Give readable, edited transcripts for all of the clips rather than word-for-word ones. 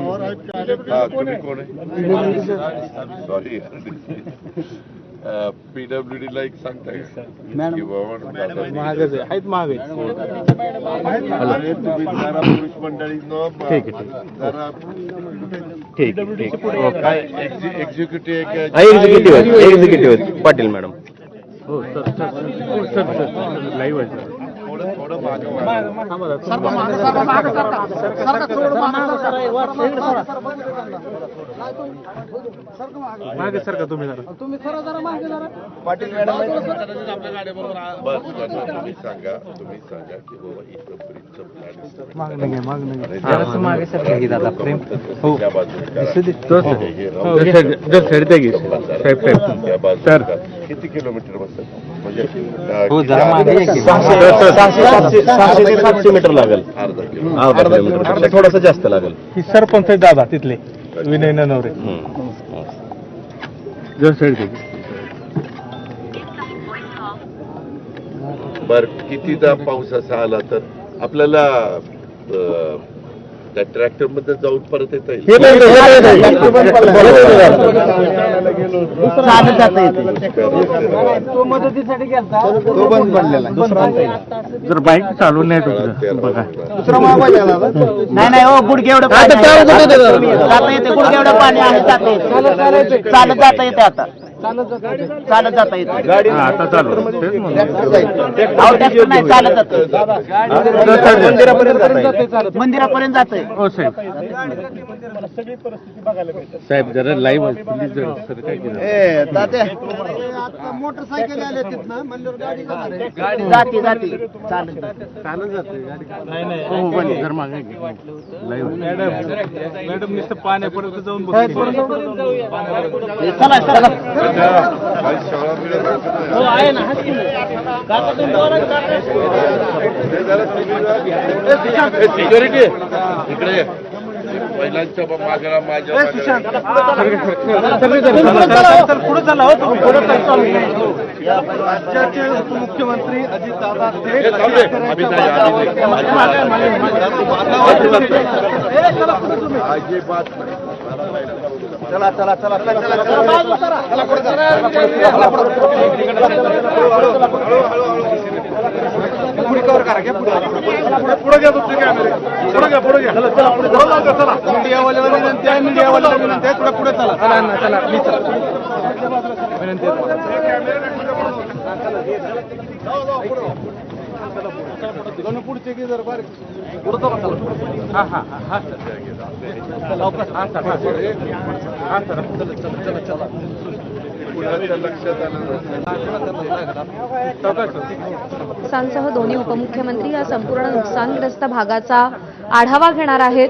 तुम्ही कोण आहे? सॉरी, PWD ला एक सांगताय महागच आहेत, महाग आहेत. तुम्ही जरा पुरुष मंडळी जरा एक्झिक्युटिव्ह पाटील मॅडम. हो सर सर लाईव्ह आहे. थोडं मागे मागे सर का तुम्ही जरा पाटील मॅडम तुम्ही सांगा की बाबा इथं ब्रिजचं प्लॅन मागे सर दादा प्रेम हो त्या बाजूला सर किती किलोमीटर बसतात म्हणजे हो जरा मागे 700 मीटर लागेल. अर्धा किलोमीटर थोडंसं जास्त लागेल. ही सरपंच आहे दादा तिथले विनय नवरे. जर साईड बर कितीदा पाऊस असा आला तर आपल्याला त्या ट्रॅक्टर मध्ये जाऊन परत येता येईल. जर बाईक चालवून नाही बघा नाही हो गुडघे एवढं जाता येते, गुडघे एवढं पाणी आहे, चालत जाता येते, आता चालत जाता येते गाडी आता चालू नाही, चालत जात मंदिरापर्यंत जाते. हो साहेब साहेब जरा लाईव्ह काय केलं मोटरसायकल आले गाडी जाते जाते चालत जाते गाडी. हो जर मागे लाईव्ह मॅडम नुसतं पाण्यापर्यंत जाऊन चला चला सिक्युरिटी इकडे महिलांच्या मागला माझ्या पुढे चला हो तुम्ही. राज्याचे उपमुख्यमंत्री अजितदादा चला चला चला पुढे करा घ्या पुढे घ्या तुमचे कॅमेरे पुढे घ्या चला मीडियावाल्याला विनंती आहे, मीडियावाल्याला विनंती आहे, पुढे चला चला प्लीज चला विनंती आहे पुढचे की जर बारीक पुढे चला. हा सांसह दोन्ही उपमुख्यमंत्री या संपूर्ण नुकसानग्रस्त भागाचा आढावा घेणार आहेत.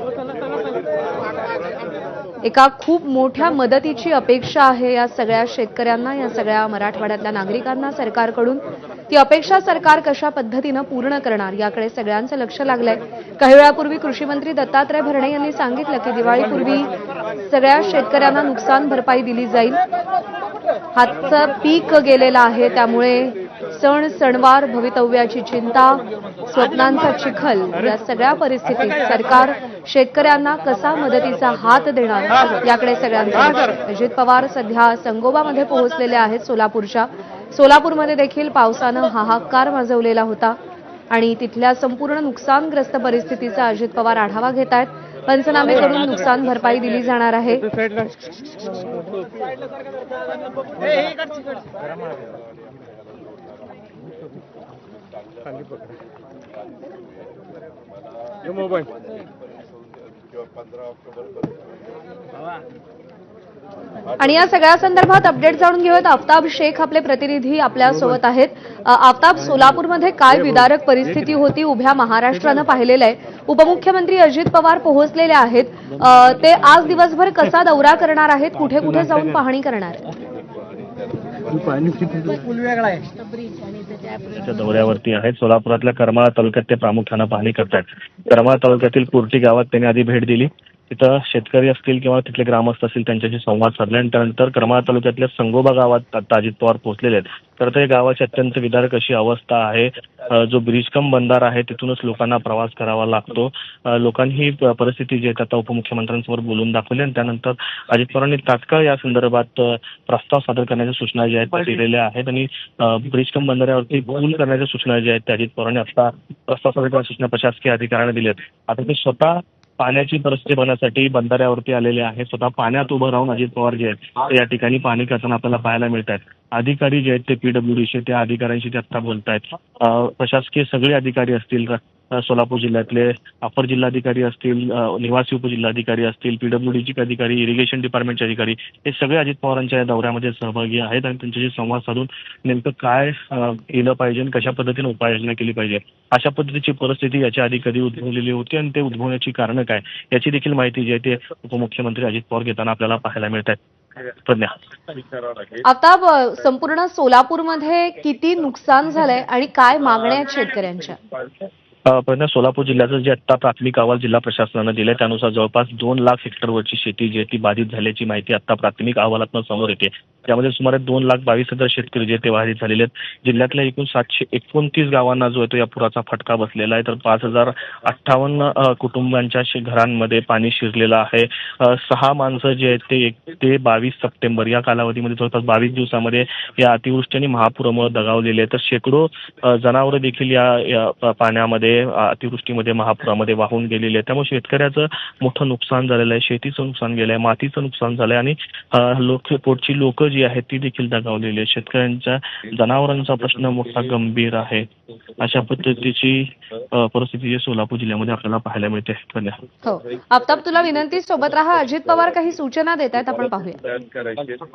एका खूप मोठ्या मदतीची अपेक्षा आहे या सगळ्या शेतकऱ्यांना, या सगळ्या मराठवाड्यातल्या नागरिकांना सरकारकडून. ती अपेक्षा सरकार कशा पद्धतीनं पूर्ण करणार याकडे सगळ्यांचं लक्ष लागलंय. काही वेळापूर्वी कृषी मंत्री दत्तात्रय भरणे यांनी सांगितलं की दिवाळीपूर्वी सगळ्या शेतकऱ्यांना नुकसान भरपाई दिली जाईल. हातचं पीक गेलेलं आहे, त्यामुळे सण सणवार, भवितव्याची चिंता, स्वप्नांचा चिखल या सगळ्या परिस्थितीत सरकार शेतकऱ्यांना कसा मदतीचा हात देणार याकडे सगळ्यांचं. अजित पवार सध्या संगोबामध्ये पोहोचलेले आहेत सोलापूरच्या. सोलापूरमध्ये देखील पावसानं हाहाकार माजवलेला होता आणि तिथल्या संपूर्ण नुकसानग्रस्त परिस्थितीचा अजित पवार आढावा घेत आहेत. पंचनामे करून नुकसान भरपाई दिली जाणार आहे. आणि या सगळ्या संदर्भात अपडेट जाणून घेऊयात. आफताब शेख आपले प्रतिनिधी आपल्या सोबत आहेत. आफताब, सोलापूरमध्ये काय विदारक परिस्थिती होती उभ्या महाराष्ट्रानं पाहिलेलं आहे. उपमुख्यमंत्री अजित पवार पोहोचलेले आहेत. ते आज दिवसभर कसा दौरा करणार आहेत, कुठे कुठे जाऊन पाहणी करणार आहेत? दौऱ्यावरती आहेत. सोलापुरातल्या करमाळा तालुक्यात ते प्रामुख्यानं पाहणी करतात. करमाळा तालुक्यातील कुर्टी गावात त्यांनी आधी भेट दिली तिथं शेतकरी असतील किंवा तिथले ग्रामस्थ असतील त्यांच्याशी संवाद साधले आणि त्यानंतर करमाळा तालुक्यातल्या संगोबा गावात आता अजित पवार पोहोचलेले आहेत. तर ते गावाची अत्यंत विदारक अशी अवस्था आहे. जो ब्रिजकम बंधारा आहे तिथूनच लोकांना प्रवास करावा लागतो. लोकांनी ही परिस्थिती जी आहे आता उपमुख्यमंत्र्यांसमोर बोलून दाखवली आणि त्यानंतर अजित पवारांनी तात्काळ या संदर्भात प्रस्ताव सादर करण्याच्या सूचना ज्या आहेत त्या दिलेल्या आहेत आणि ब्रिजकम बंधाऱ्यावरती पूल करण्याच्या सूचना ज्या आहेत त्या अजित पवारांनी आता प्रस्ताव सादर करण्याच्या सूचना प्रशासकीय अधिकाऱ्यांना दिल्या आहेत. आता ते स्वतः पाण्याची परिस्थिती बघण्यासाठी बंधाऱ्यावरती आलेले आहेत. स्वतः पाण्यात उभं राहून अजित पवार जे आहेत ते या ठिकाणी पाहणी करताना आपल्याला पाहायला मिळत आहेत. अधिकारी जे आहेत ते PWDचे त्या अधिकाऱ्यांशी ते आता बोलतायत. प्रशासकीय सगळे अधिकारी असतील, सोलापूर जिल्ह्यातले अपर जिल्हाधिकारी असतील, निवासी उपजिल्हाधिकारी असतील, PWDचे अधिकारी, इरिगेशन डिपार्टमेंटचे अधिकारी हे सगळे अजित पवारांच्या या दौऱ्यामध्ये सहभागी आहेत आणि त्यांच्याशी संवाद साधून नेमकं काय केलं पाहिजे आणि कशा पद्धतीने उपाययोजना केली पाहिजे अशा पद्धतीची परिस्थिती याच्या आधी कधी उद्भवलेली होती आणि ते उद्भवण्याची कारणं काय याची देखील माहिती जी आहे ते उपमुख्यमंत्री अजित पवार घेताना आपल्याला पाहायला मिळत आहेत. प्रज्ञा, आता संपूर्ण सोलापूरमध्ये किती नुकसान झालंय आणि काय मागण्या आहेत शेतकऱ्यांच्या? प्रज्ञा, सोलापूर जिल्ह्याचं जे आता प्राथमिक अहवाल जिल्हा प्रशासनानं दिलाय त्यानुसार जवळपास 2 लाख हेक्टरवरची शेती जी आहे ती बाधित झाल्याची माहिती आता प्राथमिक अहवालातून समोर येते. त्यामध्ये सुमारे 2,22,000 शेतकरी जे ते बाधित झालेले आहेत. जिल्ह्यातल्या एकूण 729 गावांना जो आहे तो या पुराचा फटका बसलेला आहे. तर 5,058 कुटुंबांच्या घरांमध्ये पाणी शिरलेलं आहे. 6 माणसं जे आहेत ते 22 सप्टेंबर या कालावधीमध्ये जवळपास 22 दिवसामध्ये या अतिवृष्टी आणि महापुरामुळे दगावलेले आहेत. तर शेकडो जनावरं देखील या पाण्यामध्ये अतिवृष्टीमध्ये महापुरामध्ये वाहून गेलेले आहेत. त्यामुळे शेतकऱ्याचं मोठं नुकसान झालेलं आहे. शेतीचं नुकसान गेलं आहे, मातीचं नुकसान झालं आहे आणि पोटची लोक जी आहेत ती देखील दगावलेली आहेत. शेतकऱ्यांच्या जनावरांचा प्रश्न मोठा गंभीर आहे. अशा पद्धतीची परिस्थिती जी सोलापूर जिल्ह्यामध्ये आपल्याला पाहायला मिळते. हो, आफताब तुला विनंती, सोबत राहा. अजित पवार काही सूचना देत आहेत, आपण पाहूया.